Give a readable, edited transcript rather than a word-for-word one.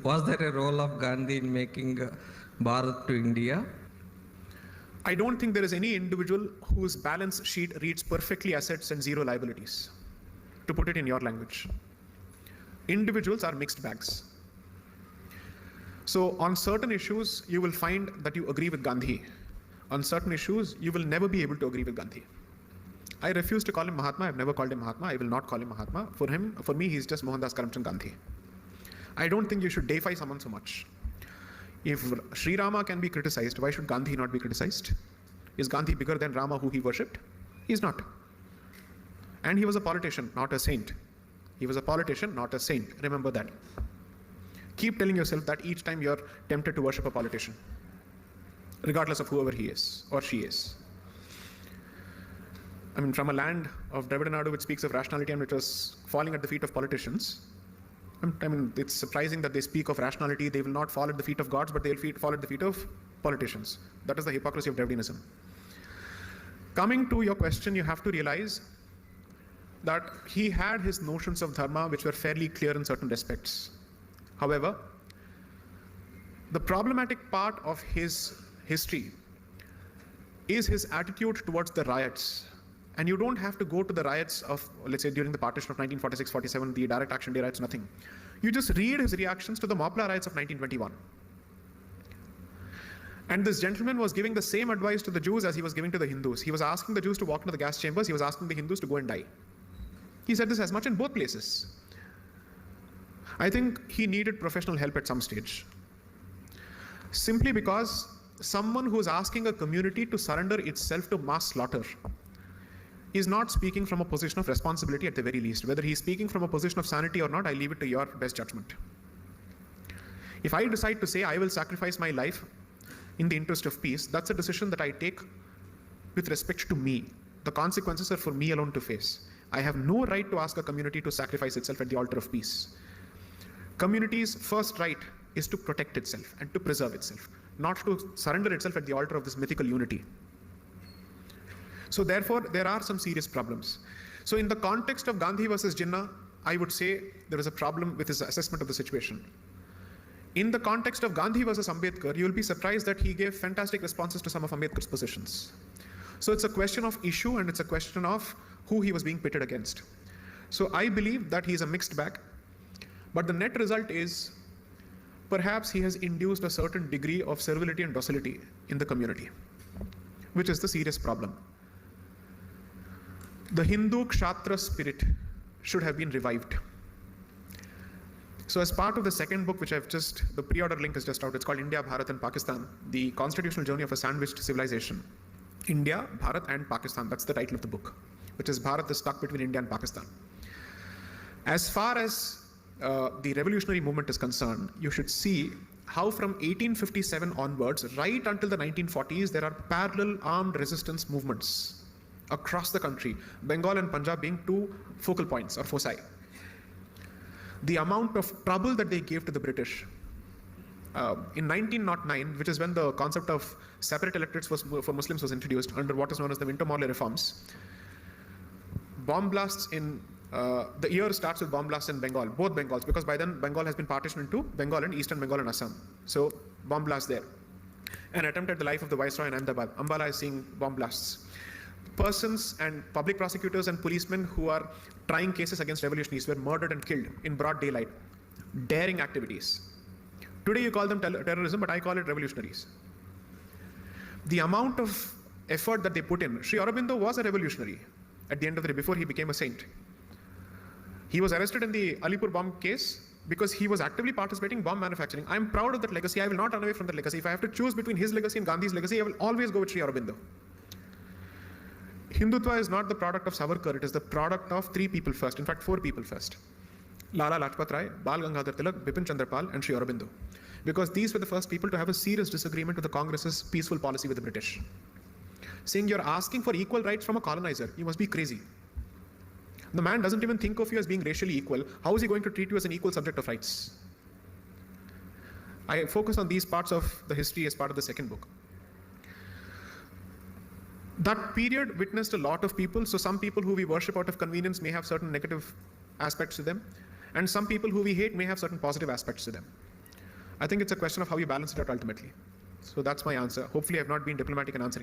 Was there a role of Gandhi in making Bharat to India? I don't think there is any individual whose balance sheet reads perfectly assets and zero liabilities, to put it in your language. Individuals are mixed bags. So on certain issues, you will find that you agree with Gandhi. On certain issues, you will never be able to agree with Gandhi. I refuse to call him Mahatma. I've never called him Mahatma. I will not call him Mahatma. For me, he's just Mohandas Karamchand Gandhi. I don't think you should deify someone so much. If Sri Rama can be criticized, why should Gandhi not be criticized? Is Gandhi bigger than Rama, who he worshipped? He's not. And he was a politician, not a saint. He was a politician, not a saint. Remember that. Keep telling yourself that each time you're tempted to worship a politician, regardless of whoever he is or she is. I mean, from a land of Dravidanadu which speaks of rationality and which was falling at the feet of politicians, I mean, it's surprising that they speak of rationality. They will not fall at the feet of gods, but they'll fall at the feet of politicians. That is the hypocrisy of Dravidianism. Coming to your question, you have to realize that he had his notions of dharma which were fairly clear in certain respects. However, the problematic part of his history is his attitude towards the riots. And you don't have to go to the riots of, let's say, during the partition of 1946-47, the direct action day riots, nothing. You just read his reactions to the Mopla riots of 1921. And this gentleman was giving the same advice to the Jews as he was giving to the Hindus. He was asking the Jews to walk into the gas chambers. He was asking the Hindus to go and die. He said this as much in both places. I think he needed professional help at some stage. Simply because someone who is asking a community to surrender itself to mass slaughter is not speaking from a position of responsibility at the very least. Whether he's speaking from a position of sanity or not, I leave it to your best judgment. If I decide to say I will sacrifice my life in the interest of peace, that's a decision that I take with respect to me. The consequences are for me alone to face. I have no right to ask a community to sacrifice itself at the altar of peace. Community's first right is to protect itself and to preserve itself, not to surrender itself at the altar of this mythical unity. So therefore, there are some serious problems. So in the context of Gandhi versus Jinnah, I would say there is a problem with his assessment of the situation. In the context of Gandhi versus Ambedkar, you will be surprised that he gave fantastic responses to some of Ambedkar's positions. So it's a question of issue and it's a question of who he was being pitted against. So I believe that he is a mixed bag, but the net result is perhaps he has induced a certain degree of servility and docility in the community, which is the serious problem. The Hindu Kshatra spirit should have been revived. So as part of the second book, which the pre-order link is just out, it's called India, Bharat and Pakistan, the constitutional journey of a sandwiched civilization. India, Bharat and Pakistan, that's the title of the book, which is Bharat is stuck between India and Pakistan. As far as the revolutionary movement is concerned, you should see how from 1857 onwards, right until the 1940s, there are parallel armed resistance movements across the country, Bengal and Punjab being two focal points or foci. The amount of trouble that they gave to the British in 1909, which is when the concept of separate electorates for Muslims was introduced under what is known as the Minto Morley reforms. Bomb blasts in the year starts with bomb blasts in Bengal, both Bengals, because by then Bengal has been partitioned into Bengal and Eastern Bengal and Assam. So bomb blasts there. An attempt at the life of the Viceroy in Ahmedabad. Ambala is seeing bomb blasts. Persons and public prosecutors and policemen who are trying cases against revolutionaries were murdered and killed in broad daylight. Daring activities. Today you call them terrorism, but I call it revolutionaries. The amount of effort that they put in. Sri Aurobindo was a revolutionary at the end of the day before he became a saint. He was arrested in the Alipur bomb case because he was actively participating in bomb manufacturing. I'm proud of that legacy. I will not run away from that legacy. If I have to choose between his legacy and Gandhi's legacy, I will always go with Sri Aurobindo. Hindutva is not the product of Savarkar, it is the product of three people first, in fact 4 people first. Lala Lajpat Rai, Bal Gangadhar Tilak, Bipin Chandra Pal and Sri Aurobindo. Because these were the first people to have a serious disagreement with the Congress's peaceful policy with the British. Saying you're asking for equal rights from a colonizer, you must be crazy. The man doesn't even think of you as being racially equal. How is he going to treat you as an equal subject of rights? I focus on these parts of the history as part of the second book. That period witnessed a lot of people. So some people who we worship out of convenience may have certain negative aspects to them. And some people who we hate may have certain positive aspects to them. I think it's a question of how you balance it out ultimately. So that's my answer. Hopefully I've not been diplomatic in answering.